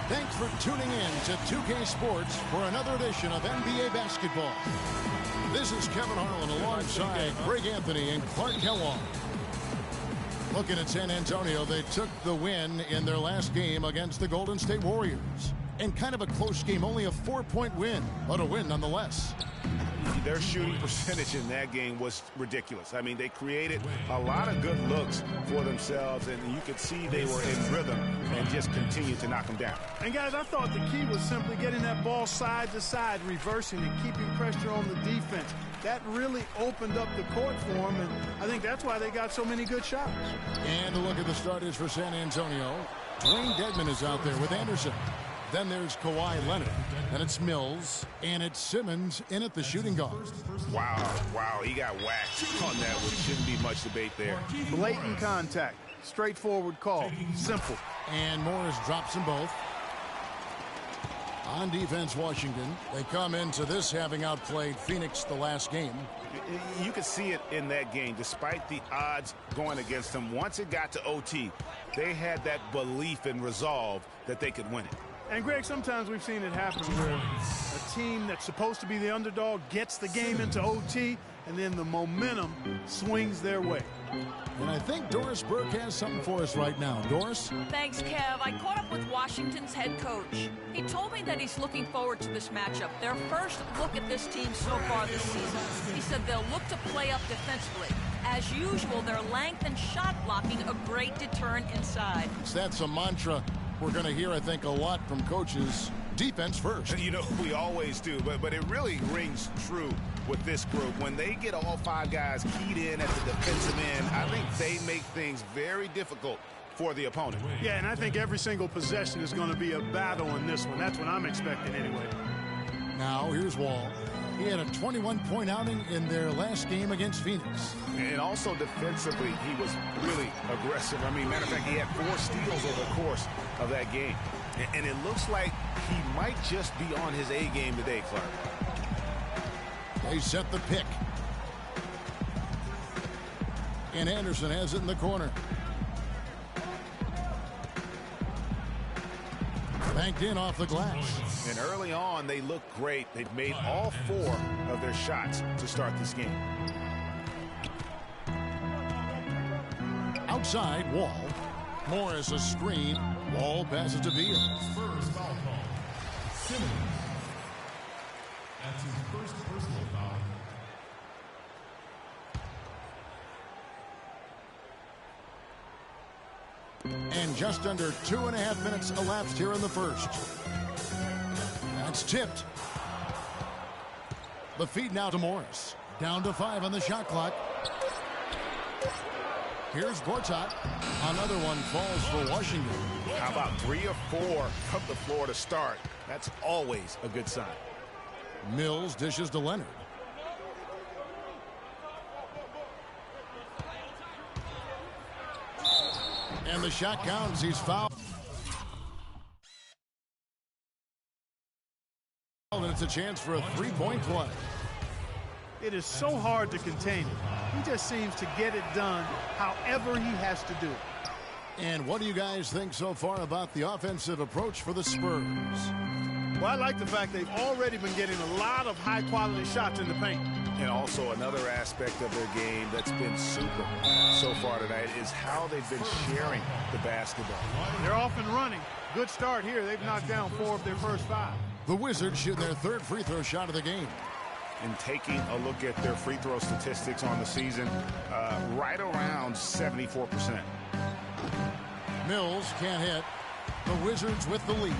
Thanks for tuning in to 2K Sports for another edition of NBA basketball. This is Kevin Harlan alongside Greg Anthony and Clark Kellogg. Looking at San Antonio, they took the win in their last game against the Golden State Warriors. And kind of a close game, only a 4-point win, but a win nonetheless. Their shooting percentage in that game was ridiculous. I mean, they created a lot of good looks for themselves, and you could see they were in rhythm and just continued to knock them down. And, guys, I thought the key was simply getting that ball side to side, reversing and keeping pressure on the defense. That really opened up the court for them, and I think that's why they got so many good shots. And a look at the starters for San Antonio. Dwayne Dedmon is out there with Anderson. Then there's Kawhi Leonard, and it's Mills, and it's Simmons in at the shooting guard. Wow, he got waxed on that, which shouldn't be much debate there. Blatant contact, straightforward call, simple. And Morris drops them both. On defense, Washington, they come into this having outplayed Phoenix the last game. You could see it in that game, despite the odds going against them. Once it got to OT, they had that belief and resolve that they could win it. And, Greg, sometimes we've seen it happen where a team that's supposed to be the underdog gets the game into OT, and then the momentum swings their way. And I think Doris Burke has something for us right now. Doris? Thanks, Kev. I caught up with Washington's head coach. He told me that he's looking forward to this matchup. Their first look at this team so far this season. He said they'll look to play up defensively. As usual, their length and shot blocking a great deterrent inside. That's a mantra we're going to hear, I think, a lot from coaches. Defense first. You know, we always do, but it really rings true with this group. When they get all five guys keyed in at the defensive end, I think they make things very difficult for the opponent. Yeah, and I think every single possession is going to be a battle in this one. That's what I'm expecting anyway. Now, here's Wall. He had a 21-point outing in their last game against Phoenix. And also defensively, he was really aggressive. I mean, matter of fact, he had 4 steals over the course of that game. And it looks like he might just be on his A game today, Clark. They set the pick. And Anderson has it in the corner. Banked in off the glass. And early on, they looked great. They've made all 4 of their shots to start this game. Outside, Wall. Morris a screen. Wall passes to Beal. First foul call. Simmons. That's his first personal foul. And just under 2.5 minutes elapsed here in the first. That's tipped. The feed now to Morris. Down to 5 on the shot clock. Here's Gortat. Another one falls for Washington. How about 3 or 4 from the floor to start? That's always a good sign. Mills dishes to Leonard. And the shot counts. He's fouled. And it's a chance for a 3-point play. It is so hard to contain him. He just seems to get it done however he has to do it. And what do you guys think so far about the offensive approach for the Spurs? Well, I like the fact they've already been getting a lot of high-quality shots in the paint. And also another aspect of their game that's been super so far tonight is how they've been sharing the basketball. They're off and running. Good start here. They've knocked down 4 of their first 5. The Wizards shooting their 3rd free throw shot of the game. And taking a look at their free throw statistics on the season, right around 74%. Mills can't hit. The Wizards with the lead.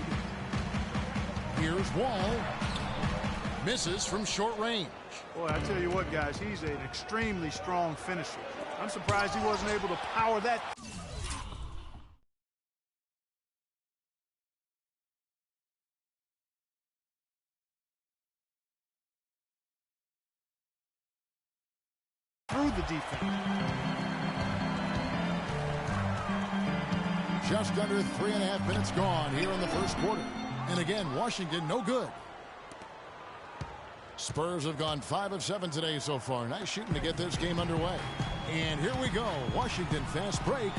Here's Wall. Misses from short range. Boy, I tell you what, guys, he's an extremely strong finisher. I'm surprised he wasn't able to power that. Through the defense. Just under 3.5 minutes gone here in the first quarter. And again, Washington no good. Spurs have gone 5 of 7 today so far. Nice shooting to get this game underway. And here we go. Washington fast break.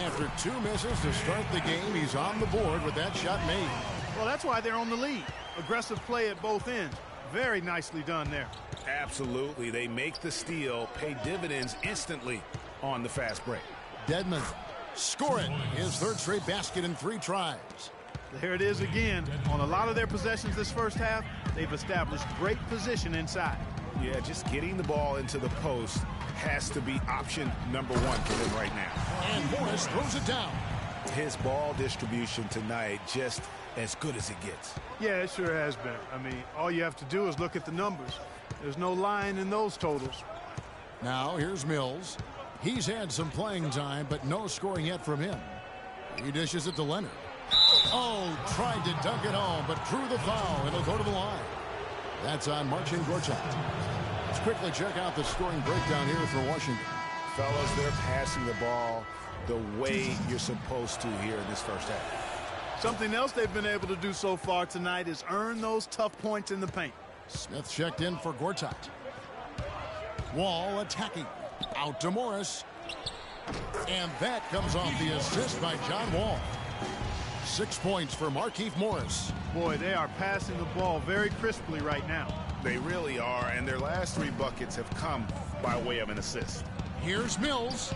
After 2 misses to start the game, he's on the board with that shot made. Well, that's why they're on the lead. Aggressive play at both ends. Very nicely done there. Absolutely. They make the steal, pay dividends instantly on the fast break. Dedmon scoring his third straight basket in 3 tries. There it is again. On a lot of their possessions this first half, they've established great position inside. Yeah, just getting the ball into the post has to be option number 1 for them right now. And Morris throws it down. His ball distribution tonight just as good as it gets. Yeah, it sure has been. I mean, all you have to do is look at the numbers. There's no lying in those totals. Now here's Mills. He's had some playing time, but no scoring yet from him. He dishes it to Leonard. Oh, tried to dunk it home, but drew the foul. It'll go to the line. That's on Marcin Gortat. Let's quickly check out the scoring breakdown here for Washington. Fellas, they're passing the ball the way you're supposed to here in this first half. Something else they've been able to do so far tonight is earn those tough points in the paint. Smith checked in for Gortat. Wall attacking. Out to Morris. And that comes off the assist by John Wall. 6 points for Markieff Morris. Boy, they are passing the ball very crisply right now. They really are, and their last 3 buckets have come by way of an assist. Here's Mills.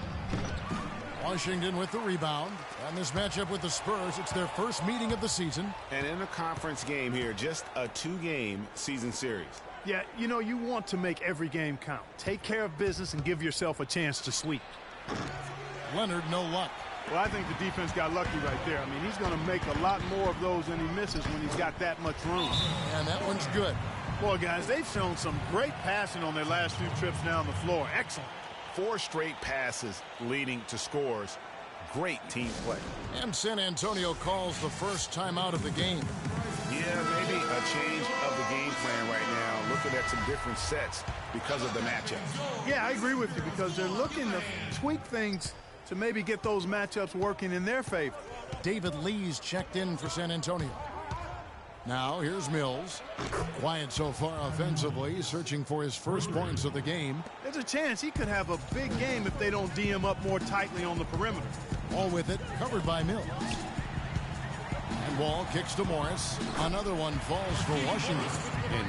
Washington with the rebound. And this matchup with the Spurs, it's their first meeting of the season. And in a conference game here, just a 2-game season series. Yeah, you know, you want to make every game count. Take care of business and give yourself a chance to sweep. Leonard, no luck. Well, I think the defense got lucky right there. I mean, he's going to make a lot more of those than he misses when he's got that much room. And that one's good. Boy, guys, they've shown some great passing on their last few trips down the floor. Excellent. 4 straight passes leading to scores. Great team play. And San Antonio calls the first timeout of the game. Yeah, maybe a change of the game plan right now. Looking at some different sets because of the matchup. Yeah, I agree with you because they're looking to tweak things to maybe get those matchups working in their favor. David Lee's checked in for San Antonio. Now here's Mills. Quiet so far offensively, searching for his first points of the game. There's a chance he could have a big game if they don't D him up more tightly on the perimeter. All with it, covered by Mills. And Wall kicks to Morris. Another one falls for Washington.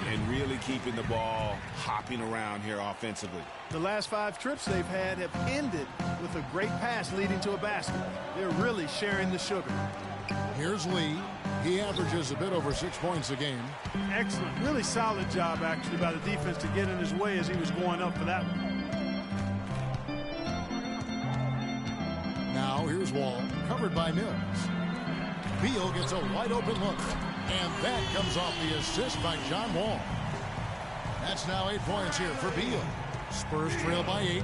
And really keeping the ball hopping around here offensively. The last 5 trips they've had have ended with a great pass leading to a basket. They're really sharing the sugar. Here's Lee. He averages a bit over 6 points a game. Excellent. Really solid job, actually, by the defense to get in his way as he was going up for that one. Now here's Wall, covered by Mills. Beal gets a wide open look. And that comes off the assist by John Wall. That's now 8 points here for Beal. Spurs trail by 8.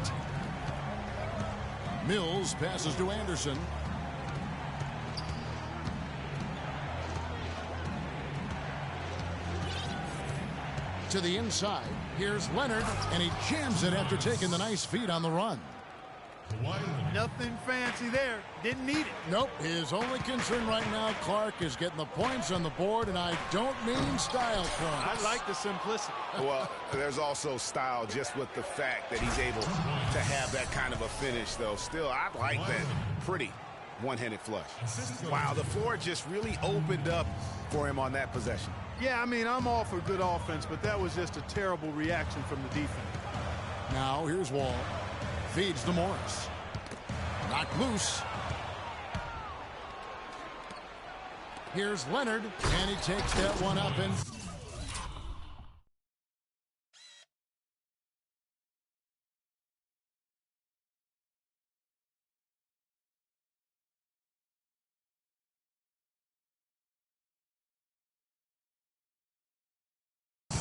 Mills passes to Anderson. To the inside. Here's Leonard, and he jams it after taking the nice feed on the run. Nothing fancy there. Didn't need it. Nope. His only concern right now, Clark, is getting the points on the board, and I don't mean style points. I like the simplicity. Well, there's also style just with the fact that he's able to have that kind of a finish, though. Still, I like that pretty one-handed flush. Wow, the floor just really opened up for him on that possession. Yeah, I mean, I'm all for good offense, but that was just a terrible reaction from the defense. Now here's Wall. Feeds to Morris. Knocked loose. Here's Leonard, and he takes that one up and...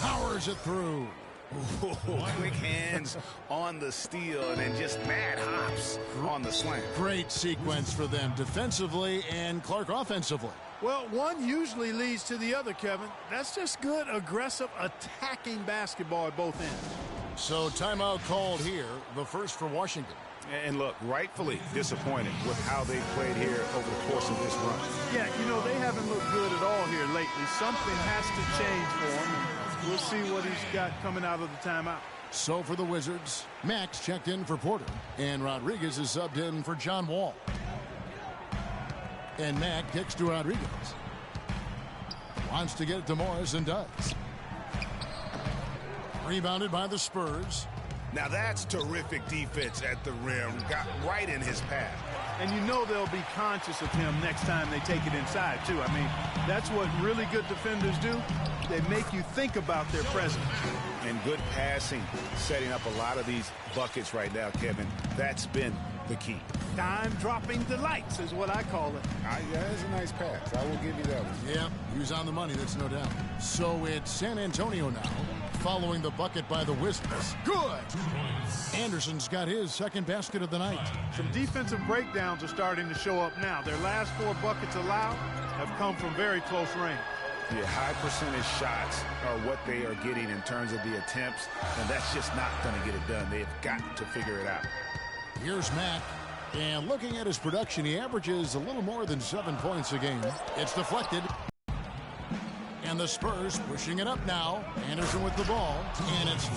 powers it through. Ooh, quick hands on the steal and then just mad hops on the slam. Great sequence for them defensively and Clark offensively. Well, one usually leads to the other, Kevin. That's just good, aggressive, attacking basketball at both ends. So timeout called here, the first for Washington. And look, rightfully disappointed with how they played here over the course of this run. Yeah, you know, they haven't looked good at all here lately. Something has to change for them. We'll see what he's got coming out of the timeout. So for the Wizards, Max checked in for Porter, and Rodriguez is subbed in for John Wall. And Mack kicks to Rodriguez. Wants to get it to Morris and does. Rebounded by the Spurs. Now that's terrific defense at the rim. Got right in his path. And you know they'll be conscious of him next time they take it inside, too. I mean, that's what really good defenders do. They make you think about their presence. And good passing, setting up a lot of these buckets right now, Kevin. That's been the key. Dime-dropping delights is what I call it. Yeah, that's a nice pass. I will give you that one. Yeah, he was on the money, that's no doubt. So it's San Antonio now, following the bucket by the Wizards. Good! Anderson's got his second basket of the night. Some defensive breakdowns are starting to show up now. Their last 4 buckets allowed have come from very close range. Yeah, high percentage shots are what they are getting in terms of the attempts, and that's just not going to get it done. They've got to figure it out. Here's Mack, and looking at his production, he averages a little more than 7 points a game. It's deflected, and the Spurs pushing it up now. Anderson with the ball, and it's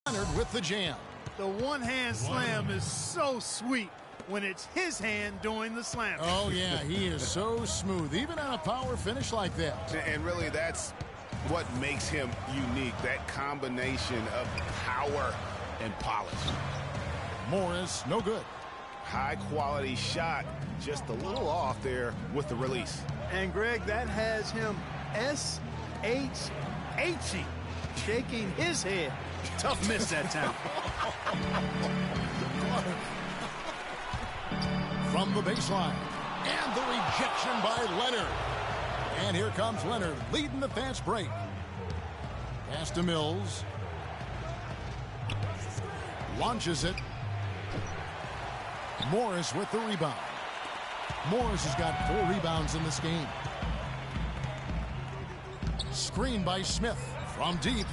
Leonard with the jam. The one-hand slam is so sweet when it's his hand doing the slam. Oh, yeah, he is so smooth, even on a power finish like that. And really, that's what makes him unique, that combination of power and polish. Morris, no good. High-quality shot, just a little off there with the release. And, Greg, that has him S-H-H-ing, shaking his head. Tough miss that time. From the baseline. And the rejection by Leonard. And here comes Leonard leading the fast break. Pass to Mills. Launches it. Morris with the rebound. Morris has got 4 rebounds in this game. Screen by Smith from deep.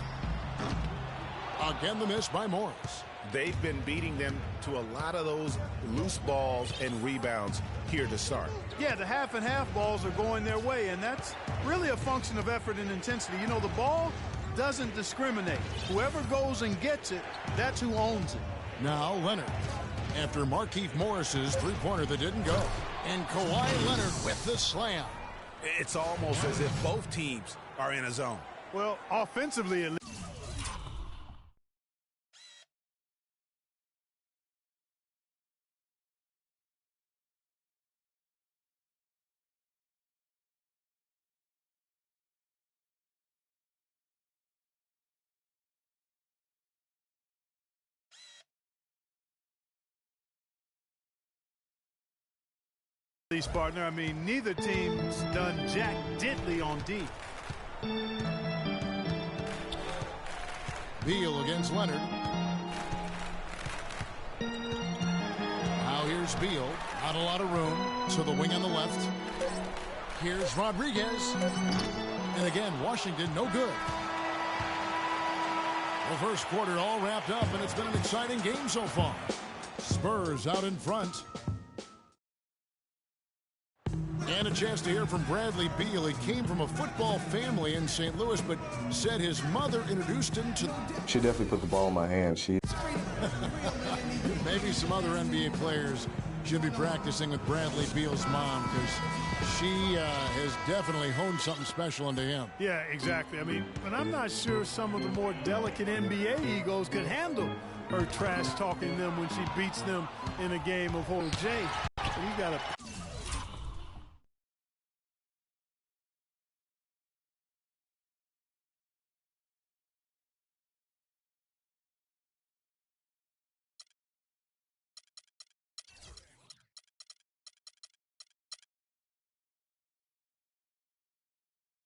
Again, the miss by Morris. They've been beating them to a lot of those loose balls and rebounds here to start. Yeah, the half-and-half balls are going their way, and that's really a function of effort and intensity. You know, the ball doesn't discriminate. Whoever goes and gets it, that's who owns it. Now Leonard, after Markieff Morris's three-pointer that didn't go. And Kawhi Leonard with the slam. It's almost as if both teams are in a zone. Well, offensively, at least. Partner, I mean, neither team's done jack diddly on D. Beal against Leonard. Now here's Beal. Not a lot of room to the wing on the left. Here's Rodriguez. And again, Washington no good. The first quarter all wrapped up, and it's been an exciting game so far. Spurs out in front. And a chance to hear from Bradley Beal. He came from a football family in St. Louis, but said his mother introduced him to... She definitely put the ball in my hand. Maybe some other NBA players should be practicing with Bradley Beal's mom, because she has definitely honed something special into him. Yeah, exactly. I mean, but I'm not sure some of the more delicate NBA egos could handle her trash talking them when she beats them in a game of Hole J. But you got to...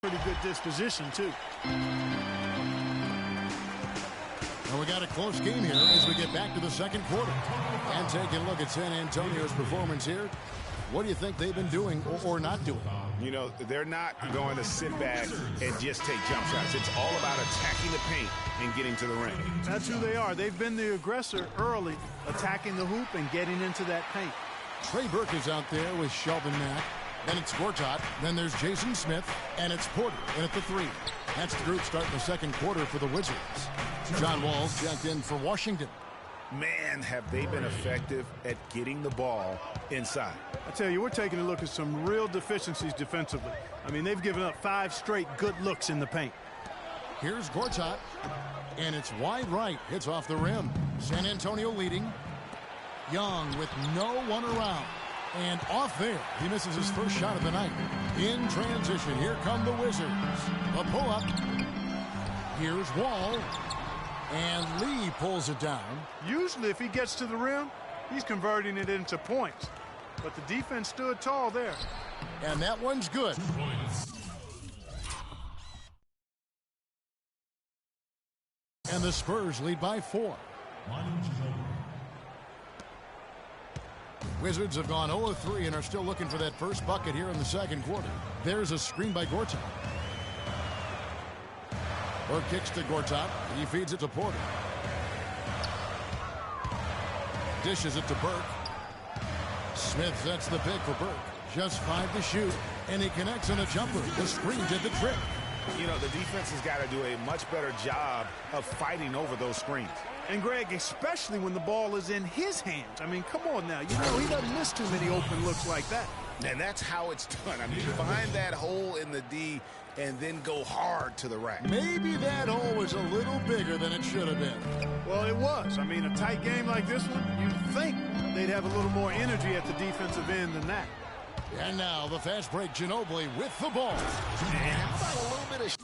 pretty good disposition, too. Well, we got a close game here as we get back to the second quarter. And taking a look at San Antonio's performance here. What do you think they've been doing or not doing? You know, they're not going to sit back and just take jump shots. It's all about attacking the paint and getting to the ring. That's who they are. They've been the aggressor early, attacking the hoop and getting into that paint. Trey Burke is out there with Shelvin Mack. Then it's Gortat. Then there's Jason Smith. And it's Porter in at the 3. That's the group starting the second quarter for the Wizards. John Wall's checked in for Washington. Man, have they been effective at getting the ball inside. I tell you, we're taking a look at some real deficiencies defensively. I mean, they've given up 5 straight good looks in the paint. Here's Gortat. And it's wide right. Hits off the rim. San Antonio leading. Young with no one around. And off there, he misses his first shot of the night. In transition, here come the Wizards. A pull-up. Here's Wall. And Lee pulls it down. Usually, if he gets to the rim, he's converting it into points. But the defense stood tall there. And that one's good. And the Spurs lead by 4. Wizards have gone 0-3 and are still looking for that first bucket here in the second quarter. There's a screen by Gortat. Burke kicks to Gortat. He feeds it to Porter. Dishes it to Burke. Smith sets the pick for Burke. Just 5 to shoot, and he connects on a jumper. The screen did the trick. You know, the defense has got to do a much better job of fighting over those screens. And, Greg, especially when the ball is in his hands. I mean, come on now. You know, he doesn't miss too many open looks like that. And that's how it's done. I mean, find that hole in the D and then go hard to the rack. Maybe that hole was a little bigger than it should have been. Well, it was. I mean, a tight game like this one, you'd think they'd have a little more energy at the defensive end than that. And now the fast break, Ginobili with the ball. And how about a little bit of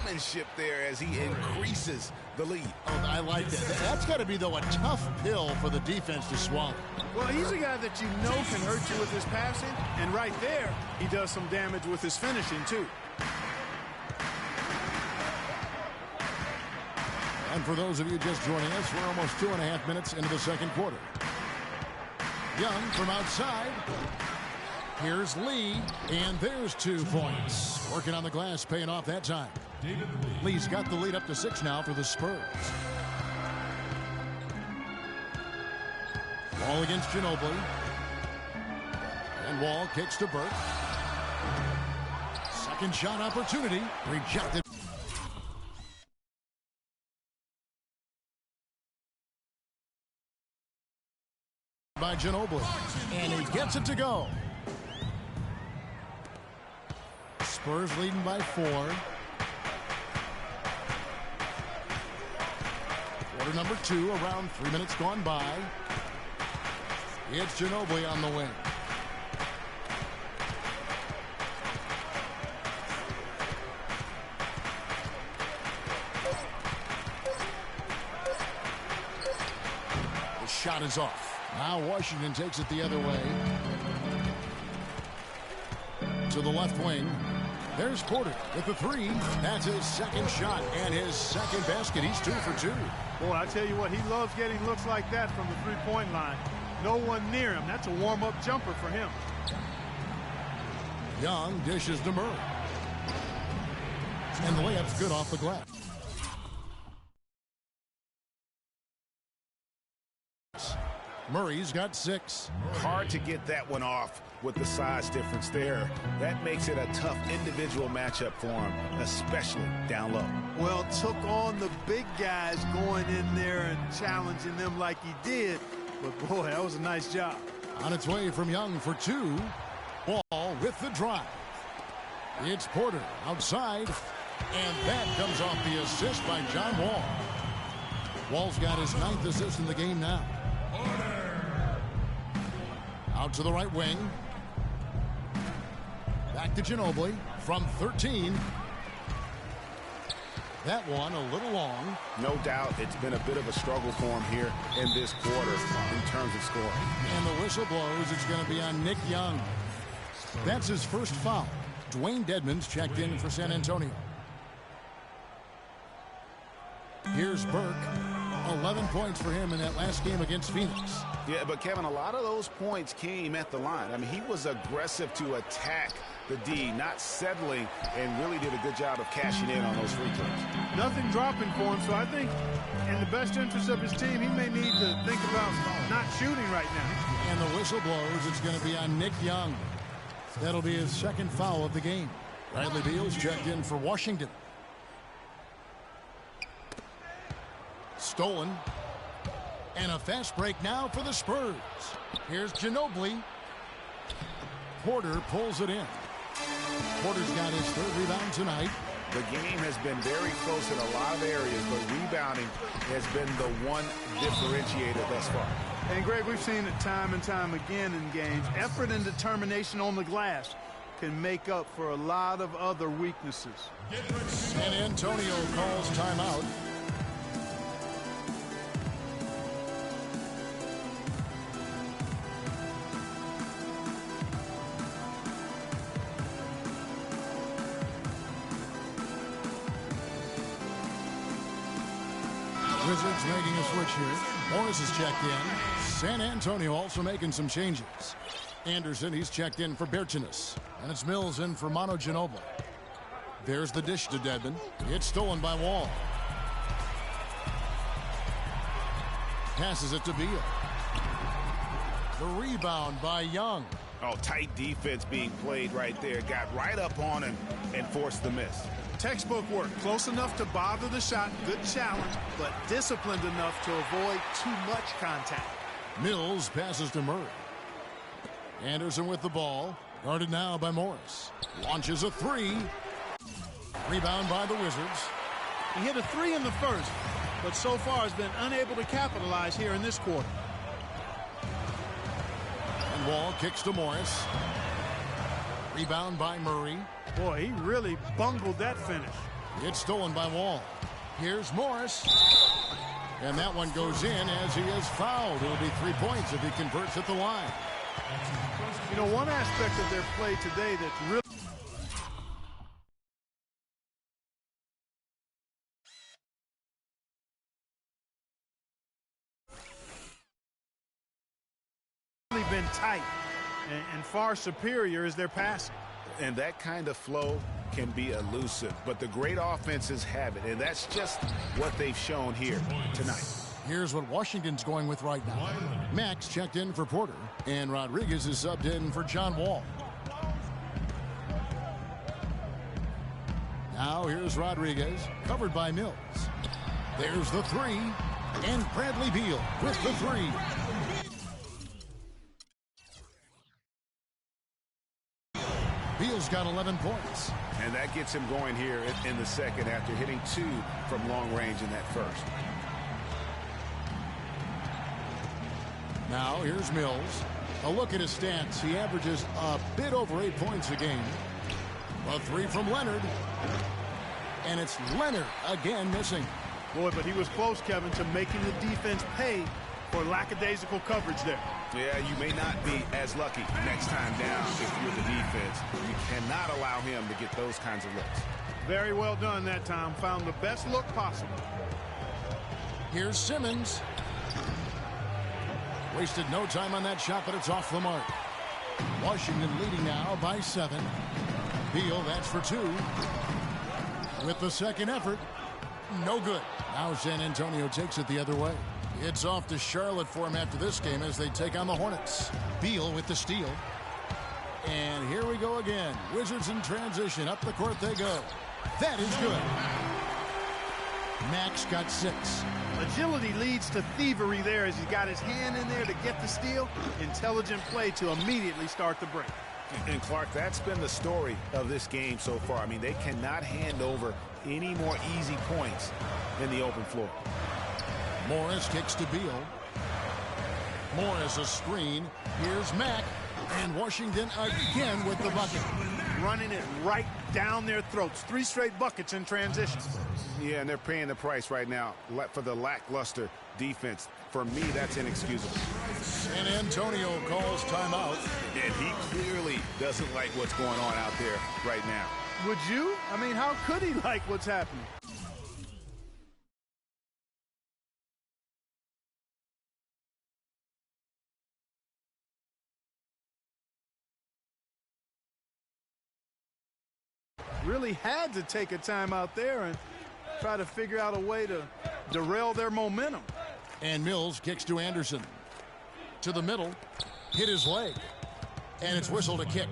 showmanship there as he increases the lead. Oh, I like that. That's got to be, though, a tough pill for the defense to swallow. Well, he's a guy that you know can hurt you with his passing, and right there, he does some damage with his finishing, too. And for those of you just joining us, we're almost 2.5 minutes into the second quarter. Young from outside. Here's Lee, and there's 2 points. Working on the glass, paying off that time. Lee's got the lead up to 6 now for the Spurs. Wall against Ginobili. And Wall kicks to Burke. Second shot opportunity. Rejected. By Ginobili. And he gets it to go. Spurs leading by 4. Quarter number 2, around 3 minutes gone by. It's Ginobili on the wing. The shot is off. Now Washington takes it the other way. To the left wing. There's Porter with the 3. That's his second shot and his second basket. He's 2 for 2. Boy, I tell you what, he loves getting looks like that from the three-point line. No one near him. That's a warm-up jumper for him. Young dishes to Murray. And the layup's good off the glass. Murray's got 6. Hard to get that one off with the size difference there. That makes it a tough individual matchup for him, especially down low. Well, took on the big guys going in there and challenging them like he did. But, boy, that was a nice job. On its way from Young for 2. Wall with the drive. It's Porter outside. And that comes off the assist by John Wall. Wall's got his 9th assist in the game now. Out to the right wing. Back to Ginobili from 13. That one a little long. No doubt it's been a bit of a struggle for him here in this quarter in terms of scoring. And the whistle blows. It's going to be on Nick Young. That's his first foul. Dwayne Dedmon's checked in for San Antonio. Here's Burke. 11 points for him in that last game against Phoenix. Yeah, but Kevin, a lot of those points came at the line. I mean, he was aggressive to attack the D, not settling, and really did a good job of cashing in on those free throws. Nothing dropping for him, so I think in the best interest of his team, he may need to think about not shooting right now. And the whistle blows. It's going to be on Nick Young. That'll be his second foul of the game. Bradley Beal's checked in for Washington. Stolen. And a fast break now for the Spurs. Here's Ginobili. Porter pulls it in. Porter's got his third rebound tonight. The game has been very close in a lot of areas, but rebounding has been the one differentiator thus far. And, Greg, we've seen it time and time again in games. Effort and determination on the glass can make up for a lot of other weaknesses. San Antonio calls timeout. Wizards making a switch here. Morris is checked in. San Antonio also making some changes. Anderson, he's checked in for Bertinus. And it's Mills in for Manu Ginobili. There's the dish to Dedmon. It's stolen by Wall. Passes it to Beal. The rebound by Young. Oh, tight defense being played right there. Got right up on him and forced the miss. Textbook work. Close enough to bother the shot. Good challenge, but disciplined enough to avoid too much contact. Mills passes to Murray. Anderson with the ball. Guarded now by Morris. Launches a three. Rebound by the Wizards. He hit a three in the first, but so far has been unable to capitalize here in this quarter. And Wall kicks to Morris. Rebound by Murray. Boy, he really bungled that finish. It's stolen by Wall. Here's Morris. And that one goes in as he is fouled. It'll be 3 points if he converts at the line. You know, one aspect of their play today that's really been tight and far superior is their passing. And that kind of flow can be elusive, but the great offenses have it, and that's just what they've shown here tonight. Here's what Washington's going with right now. Max checked in for Porter, and Rodriguez is subbed in for John Wall. Now here's Rodriguez, covered by Mills. There's the three, and Bradley Beal with the three. Beal's got 11 points. And that gets him going here in the second after hitting 2 from long range in that first. Now here's Mills. A look at his stats. He averages a bit over 8 points a game. A three from Leonard. And it's Leonard again missing. Boy, but he was close, Kevin, to making the defense pay for lackadaisical coverage there. Yeah, you may not be as lucky next time down if you're the defense. You cannot allow him to get those kinds of looks. Very well done that time. Found the best look possible. Here's Simmons. Wasted no time on that shot, but it's off the mark. Washington leading now by 7. Beal, that's for 2. With the second effort, no good. Now San Antonio takes it the other way. It's off to Charlotte for him after this game as they take on the Hornets. Beal with the steal. And here we go again. Wizards in transition. Up the court they go. That is good. Max got 6. Agility leads to thievery there as he got his hand in there to get the steal. Intelligent play to immediately start the break. And Clark, that's been the story of this game so far. I mean, they cannot hand over any more easy points in the open floor. Morris kicks to Beal. Morris a screen. Here's Mack. And Washington again with the bucket. Running it right down their throats. 3 straight buckets in transition. Yeah, and they're paying the price right now for the lackluster defense. For me, that's inexcusable. San Antonio calls timeout. And he clearly doesn't like what's going on out there right now. Would you? I mean, how could he like what's happening? really had to take a time out there and try to figure out a way to derail their momentum. And Mills kicks to Anderson. To the middle. Hit his leg. And it's whistled a kick.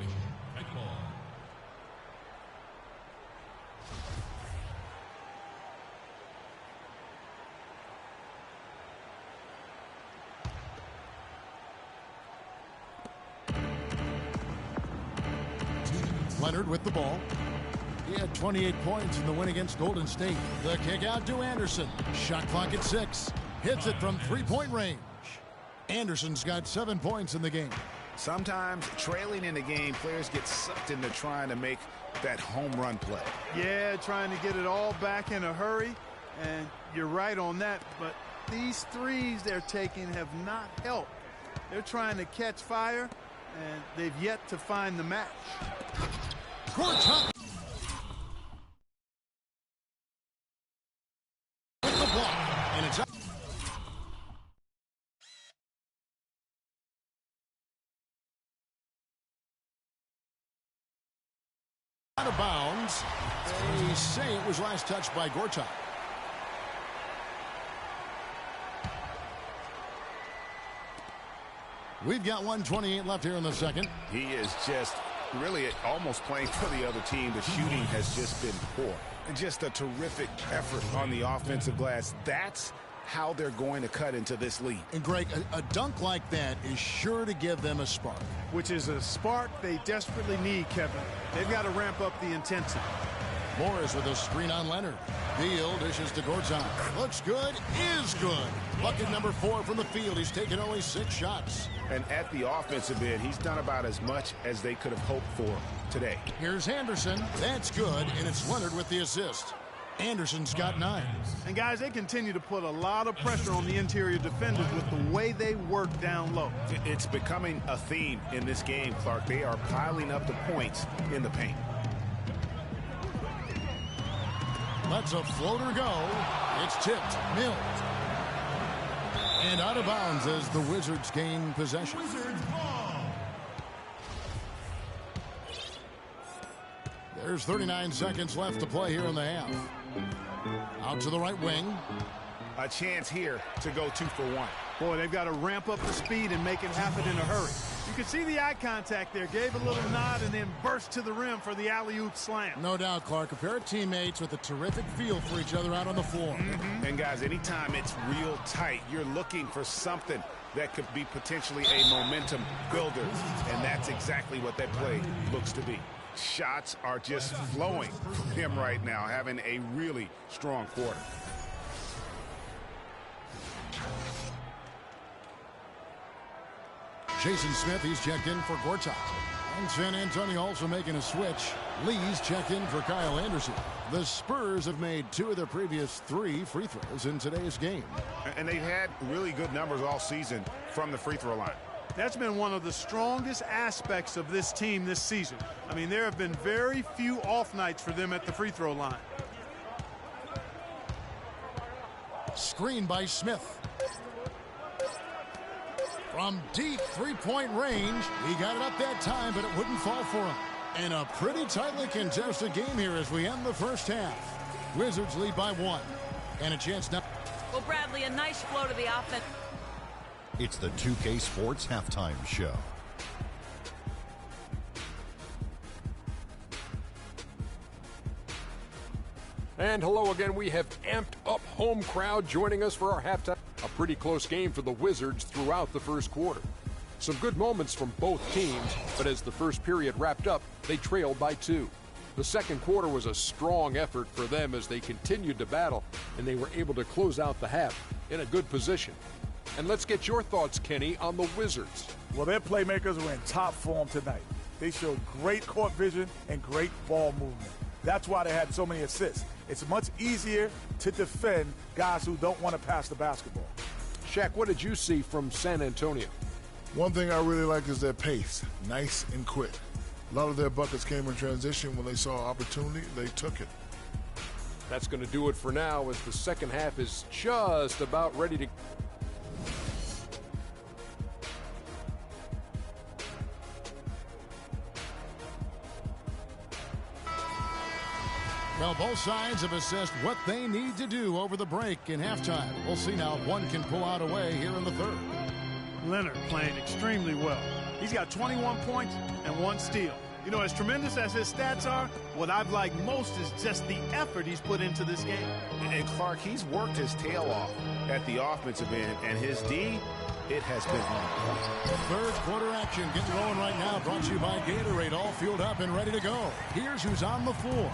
Leonard with the ball. He had 28 points in the win against Golden State. The kick out to Anderson. Shot clock at 6. Hits it from three-point range. Anderson's got 7 points in the game. Sometimes trailing in the game, players get sucked into trying to make that home run play. Yeah, trying to get it all back in a hurry. And you're right on that. But these threes they're taking have not helped. They're trying to catch fire, and they've yet to find the match. Gortat with the block, and it's up. Out of bounds. They say it was last touched by Gortat. We've got 1:28 left here in the second. He is just really almost playing for the other team. The shooting has just been poor. And just a terrific effort on the offensive glass. That's how they're going to cut into this lead. And Greg, a dunk like that is sure to give them a spark. Which is a spark they desperately need, Kevin. They've got to ramp up the intensity. Morris with a screen on Leonard. Beal dishes to Gortat. Looks good, is good. Bucket number 4 from the field. He's taken only 6 shots. And at the offensive end, he's done about as much as they could have hoped for today. Here's Anderson. That's good, and it's Leonard with the assist. Anderson's got 9. And guys, they continue to put a lot of pressure on the interior defenders with the way they work down low. It's becoming a theme in this game, Clark. They are piling up the points in the paint. Lets a floater go. It's tipped. Mills. And out of bounds as the Wizards gain possession. Wizards ball. There's 39 seconds left to play here in the half. Out to the right wing. A chance here to go 2 for 1. Boy, they've got to ramp up the speed and make it happen in a hurry. You can see the eye contact there. Gave a little nod and then burst to the rim for the alley-oop slam. No doubt, Clark. A pair of teammates with a terrific feel for each other out on the floor. And guys, anytime it's real tight, you're looking for something that could be potentially a momentum builder. And that's exactly what that play looks to be. Shots are just flowing from him right now, having a really strong quarter. Jason Smith, he's checked in for Gortat. And San Antonio also making a switch. Lee's checked in for Kyle Anderson. The Spurs have made 2 of their previous 3 free throws in today's game. And they've had really good numbers all season from the free throw line. That's been one of the strongest aspects of this team this season. I mean, there have been very few off nights for them at the free throw line. Screen by Smith. From deep three-point range, he got it up that time, but it wouldn't fall for him. And a pretty tightly contested game here as we end the first half. Wizards lead by 1. And a chance now. Well, Bradley, a nice flow to the offense. It's the 2K Sports Halftime Show. And hello again. We have amped up home crowd joining us for our halftime. A pretty close game for the Wizards throughout the first quarter. Some good moments from both teams, but as the first period wrapped up, they trailed by 2. The second quarter was a strong effort for them as they continued to battle, and they were able to close out the half in a good position. And let's get your thoughts, Kenny, on the Wizards. Well, their playmakers were in top form tonight. They showed great court vision and great ball movement. That's why they had so many assists. It's much easier to defend guys who don't want to pass the basketball. Shaq, what did you see from San Antonio? One thing I really like is their pace, nice and quick. A lot of their buckets came in transition. When they saw opportunity, they took it. That's going to do it for now as the second half is just about ready to... Well, both sides have assessed what they need to do over the break in halftime. We'll see now if one can pull out a way here in the third. Leonard playing extremely well. He's got 21 points and 1 steal. You know, as tremendous as his stats are, what I've liked most is just the effort he's put into this game. And Clark, he's worked his tail off at the offensive end, and his D, it has been on point. Third quarter action getting going right now, brought to you by Gatorade, all fueled up and ready to go. Here's who's on the floor.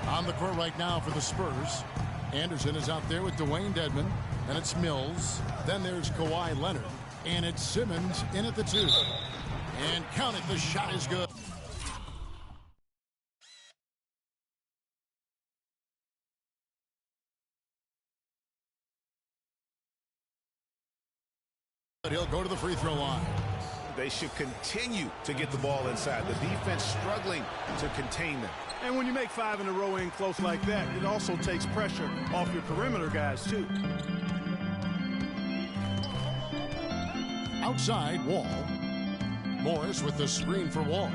On the court right now for the Spurs, Anderson is out there with Dwayne Dedmon, and it's Mills. Then there's Kawhi Leonard, and it's Simmons in at the 2. And count it, the shot is good. He'll go to the free throw line. They should continue to get the ball inside. The defense struggling to contain them. And when you make 5 in a row in close like that, it also takes pressure off your perimeter guys, too. Outside, Wall. Morris with the screen for Wall.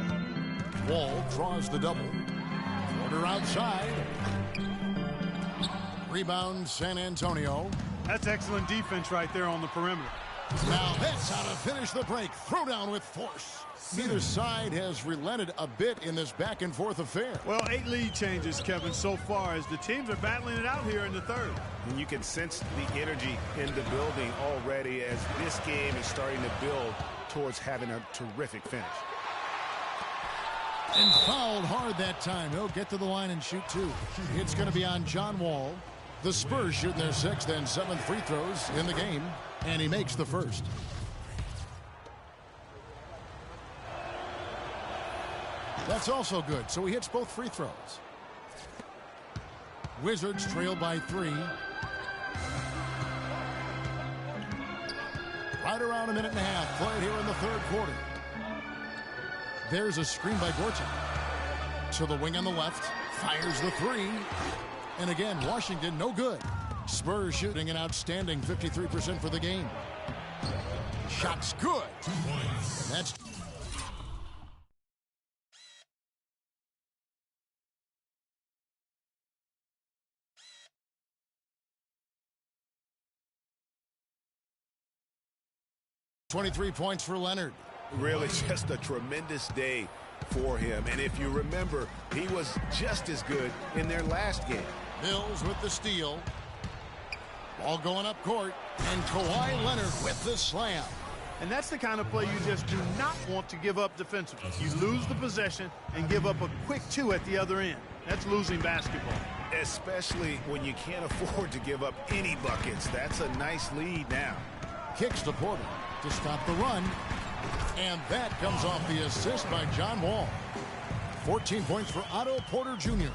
Wall draws the double. Quarter outside. Rebound, San Antonio. That's excellent defense right there on the perimeter. Now that's how to finish the break. Throw down with force. Neither side has relented a bit in this back-and-forth affair. Well, 8 lead changes, Kevin, so far as the teams are battling it out here in the third. And you can sense the energy in the building already as this game is starting to build towards having a terrific finish. And fouled hard that time. He'll get to the line and shoot 2. It's going to be on John Wall. The Spurs shooting their 6th and 7th free throws in the game, and he makes the first. That's also good, so he hits both free throws. Wizards trail by 3. Right around a minute and a half played here in the third quarter. There's a screen by Gortat. To the wing on the left, fires the 3. And again, Washington, no good. Spurs shooting an outstanding 53% for the game. Shot's good. That's... $23 points for Leonard. Really just a tremendous day for him. And if you remember, he was just as good in their last game. Mills with the steal. Ball going up court. And Kawhi Leonard with the slam. And that's the kind of play you just do not want to give up defensively. You lose the possession and give up a quick 2 at the other end. That's losing basketball. Especially when you can't afford to give up any buckets. That's a nice lead now. Kicks to Porter to stop the run. And that comes off the assist by John Wall. 14 points for Otto Porter Jr.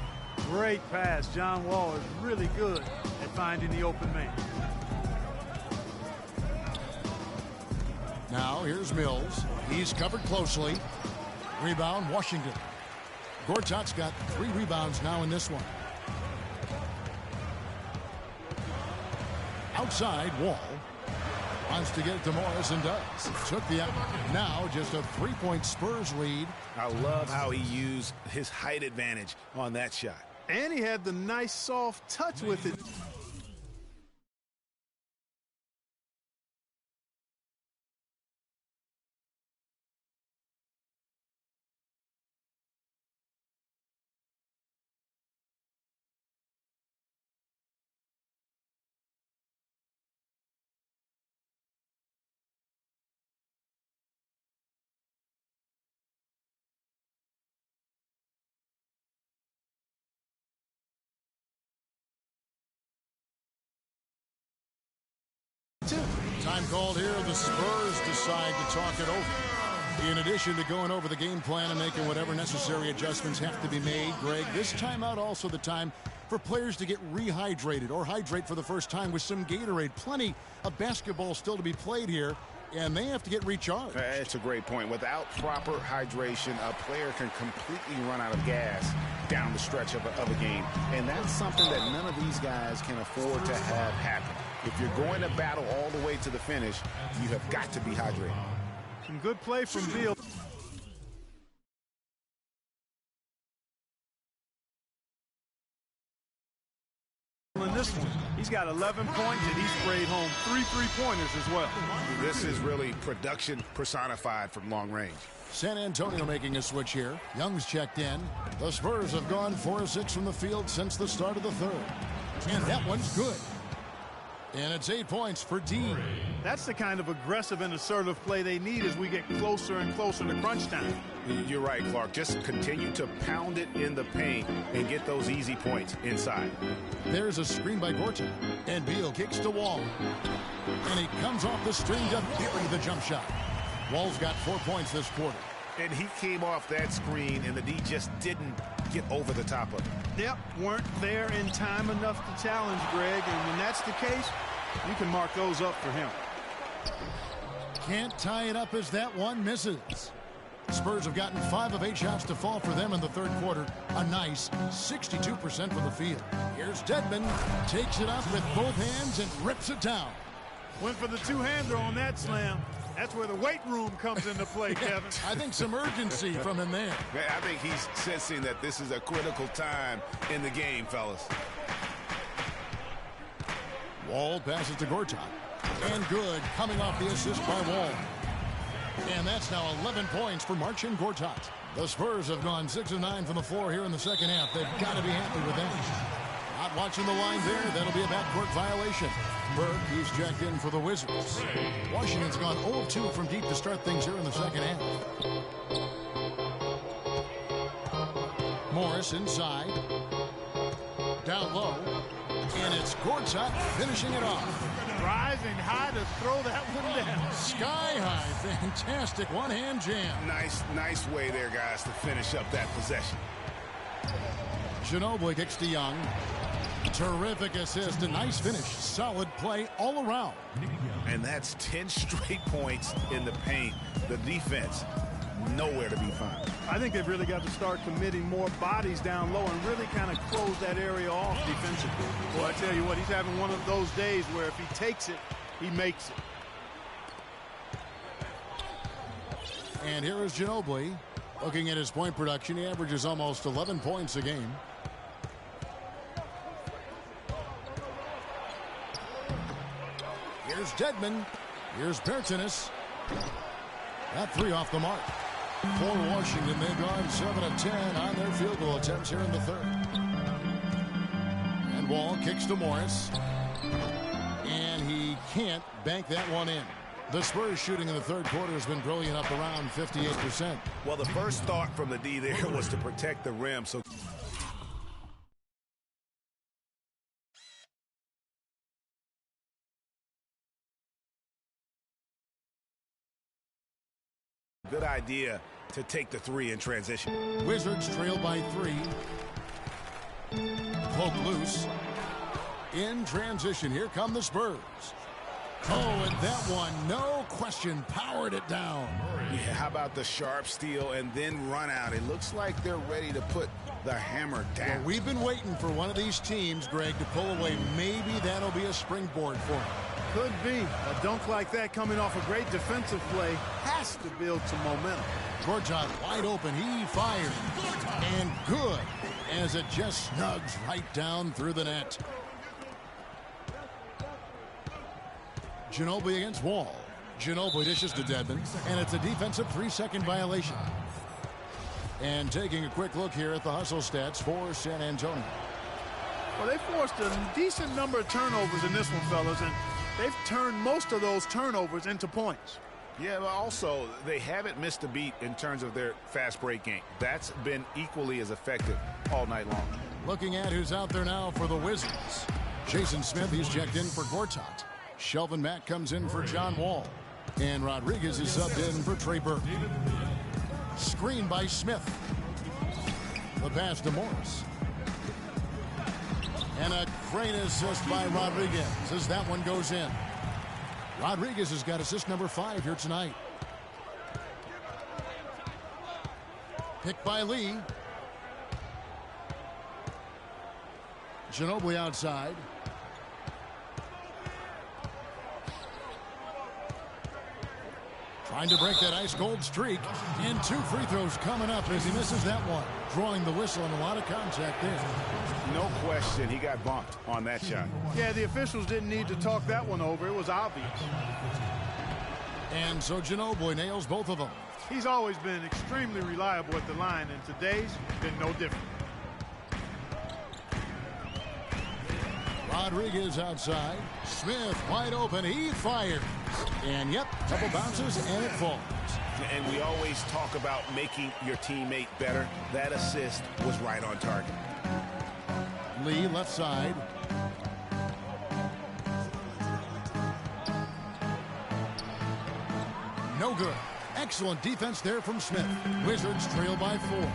Great pass. John Wall is really good at finding the open man. Now here's Mills. He's covered closely. Rebound, Washington. Gortat's got 3 rebounds now in this one. Outside, Wall. Wants to get it to Morris and does. Took the out. Now just a 3-point Spurs lead. I love how he used his height advantage on that shot. And he had the nice soft touch with it. Time called here. The Spurs decide to talk it over. In addition to going over the game plan and making whatever necessary adjustments have to be made, Greg, this timeout also the time for players to get rehydrated or hydrate for the first time with some Gatorade. Plenty of basketball still to be played here, and they have to get recharged. That's a great point. Without proper hydration, a player can completely run out of gas down the stretch of a game. And that's something that none of these guys can afford to have happen. If you're going to battle all the way to the finish, you have got to be hydrated. Some good play from Beal. in this one. He's got 11 points, and he sprayed home 3 3-pointers as well. This is really production personified from long range. San Antonio making a switch here. Young's checked in. The Spurs have gone 4 of 6 from the field since the start of the third. And that one's good. And it's 8 points for Dean. That's the kind of aggressive and assertive play they need as we get closer and closer to crunch time. You're right, Clark. Just continue to pound it in the paint and get those easy points inside. There's a screen by Gortat. And Beal kicks to Wall. And he comes off the screen to bury the jump shot. Wall's got 4 points this quarter. And he came off that screen, and the D just didn't get over the top of it. Yep, weren't there in time enough to challenge Greg, and when that's the case, you can mark those up for him. Can't tie it up as that one misses. Spurs have gotten 5 of 8 shots to fall for them in the third quarter. A nice 62% from the field. Here's Dedmon, takes it up with both hands and rips it down. Went for the two-hander on that slam. That's where the weight room comes into play, Kevin. I think some urgency from him there. Man, I think he's sensing that this is a critical time in the game, fellas. Wall passes to Gortat. And good, coming off the assist by Wall. And that's now 11 points for Marcin Gortat. The Spurs have gone 6 of 9 from the floor here in the second half. They've got to be happy with that. Not watching the line there. That'll be a backcourt violation. Burke, he's checked in for the Wizards. Washington's gone 0-2 from deep to start things here in the second half. Morris inside. Down low. And it's Gortat finishing it off. Rising high to throw that one down. Sky high. Fantastic one-hand jam. Nice way there, guys, to finish up that possession. Ginobili kicks to Young. Terrific assist. A nice finish. Solid play all around. And that's 10 straight points in the paint. The defense, nowhere to be found. I think they've really got to start committing more bodies down low and really kind of close that area off defensively. Well, I tell you what, he's having one of those days where if he takes it, he makes it. And here is Ginobili. Looking at his point production, he averages almost 11 points a game. Here's Dedmon. Here's Bertanis. That 3 off the mark. For Washington, they've gone 7 of 10 on their field goal attempts here in the third. And Wall kicks to Morris. And he can't bank that one in. The Spurs shooting in the third quarter has been brilliant, up around 58%. Well, the first thought from the D there was to protect the rim. So good idea to take the 3 in transition. Wizards trail by 3. Poke loose. In transition, here come the Spurs. Oh, and that one, no question, powered it down. Yeah, how about the sharp steal and then run out? It looks like they're ready to put the hammer down. Well, we've been waiting for one of these teams, Greg, to pull away. Maybe that'll be a springboard for them. Could be. A dunk like that coming off a great defensive play has to build some momentum. Gortat wide open. He fired. And good, as it just snugs right down through the net. Ginobili against Wall. Ginobili dishes to Dedmon, and it's a defensive 3-second violation. And taking a quick look here at the hustle stats for San Antonio. Well, they forced a decent number of turnovers in this one, fellas, and they've turned most of those turnovers into points. Yeah, but also they haven't missed a beat in terms of their fast break game. That's been equally as effective all night long. Looking at who's out there now for the Wizards. Jason Smith, he's checked in for Gortat. Shelvin Mack comes in for John Wall. And Rodriguez is subbed in for Trey Burke. Screen by Smith. The pass to Morris. And a great assist by Rodriguez as that one goes in. Rodriguez has got assist number 5 here tonight. Picked by Lee. Ginobili outside. Trying to break that ice-cold streak. And 2 free throws coming up as he misses that one. Drawing the whistle and a lot of contact there. No question, he got bumped on that shot. Yeah, the officials didn't need to talk that one over. It was obvious. And so Ginobili nails both of them. He's always been extremely reliable at the line, and today's been no different. Rodriguez outside. Smith wide open. He fires. And, yep, couple bounces, and it falls. And we always talk about making your teammate better. That assist was right on target. Lee left side. No good. Excellent defense there from Smith. Wizards trail by 4.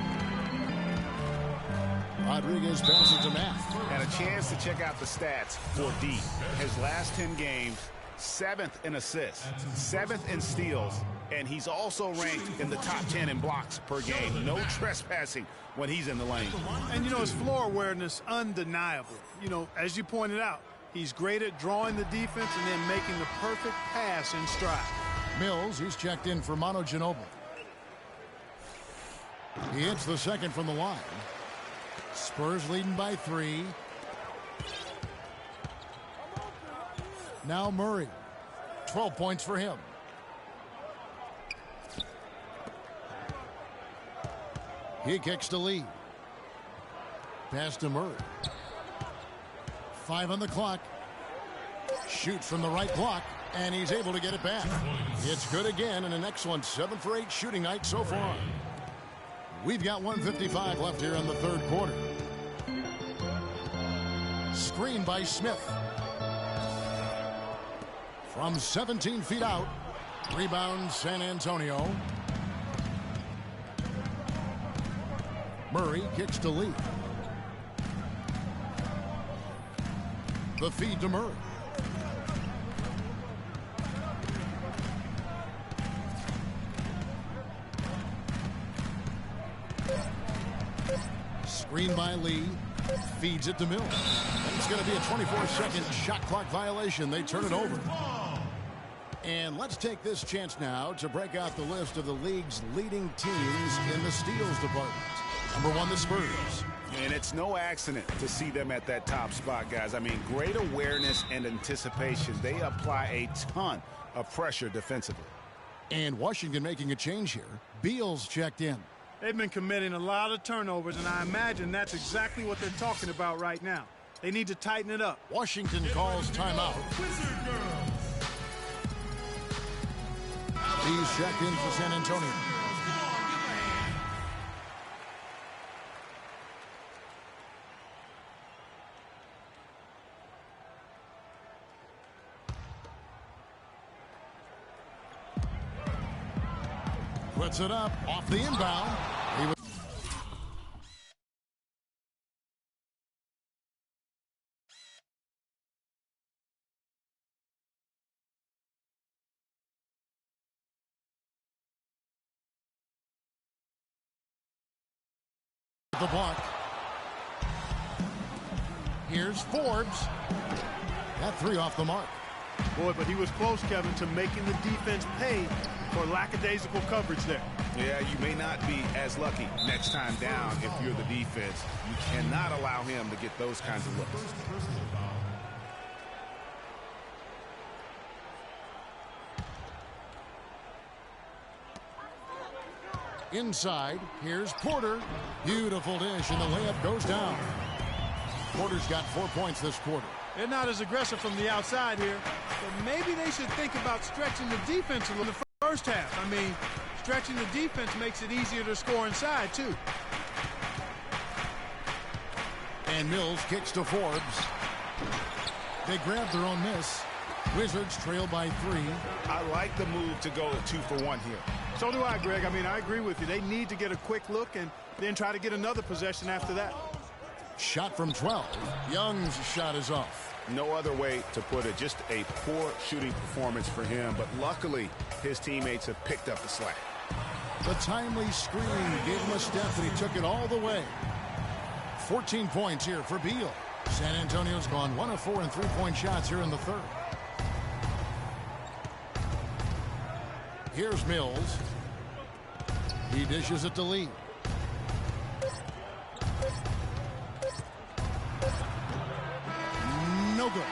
Rodriguez passes to Matt. And a chance to check out the stats for D. His last 10 games, 7th in assists, 7th in steals, and he's also ranked in the top 10 in blocks per game. No trespassing when he's in the lane. And, you know, his floor awareness undeniable. You know, as you pointed out, he's great at drawing the defense and then making the perfect pass in stride. Mills, he's checked in for Manu Ginobili. He hits the second from the line. Spurs leading by 3. Now Murray. 12 points for him. He kicks to Lee. Pass to Murray. 5 on the clock. Shoots from the right block, and he's able to get it back. It's good again, and an excellent 7 for 8 shooting night so far. We've got 1:55 left here in the third quarter. Screen by Smith. From 17 feet out. Rebound San Antonio. Murray kicks to Lee. The feed to Murray. Screen by Lee. Feeds it to Mills. And it's going to be a 24-second shot clock violation. They turn it over. And let's take this chance now to break out the list of the league's leading teams in the steals department. Number 1, the Spurs. And it's no accident to see them at that top spot, guys. I mean, great awareness and anticipation. They apply a ton of pressure defensively. And Washington making a change here. Beal's checked in. They've been committing a lot of turnovers, and I imagine that's exactly what they're talking about right now. They need to tighten it up. Washington calls timeout. He's checked in for San Antonio. Puts it up off the inbound. The block. Here's Forbes. That 3 off the mark. Boy, but he was close, Kevin, to making the defense pay for lackadaisical coverage there. Yeah, you may not be as lucky next time down if you're the defense. You cannot allow him to get those kinds of looks. Inside, here's Porter. Beautiful dish, and the layup goes down. Porter's got 4 points this quarter. They're not as aggressive from the outside here, but maybe they should think about stretching the defense a little in the first half. I mean, stretching the defense makes it easier to score inside, too. And Mills kicks to Forbes. They grab their own miss. Wizards trail by 3. I like the move to go 2 for 1 here. So do I, Greg. I mean, I agree with you. They need to get a quick look and then try to get another possession after that. Shot from 12. Young's shot is off. No other way to put it. Just a poor shooting performance for him. But luckily, his teammates have picked up the slack. The timely screen gave him a step, and he took it all the way. 14 points here for Beal. San Antonio's gone 1 of 4 in 3-point shots here in the third. Here's Mills. He dishes it to Lee. No good.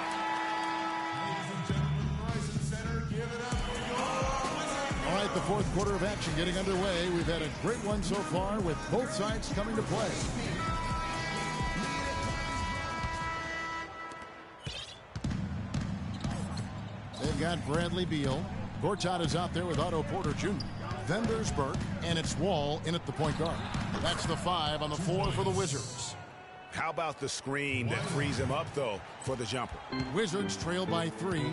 All right, the fourth quarter of action getting underway. We've had a great one so far with both sides coming to play. They've got Bradley Beal. Gortat is out there with Otto Porter Jr. Then there's Burke, and it's Wall in at the point guard. That's the 5 on the floor for the Wizards. How about the screen that frees him up, though, for the jumper? Wizards trail by 3.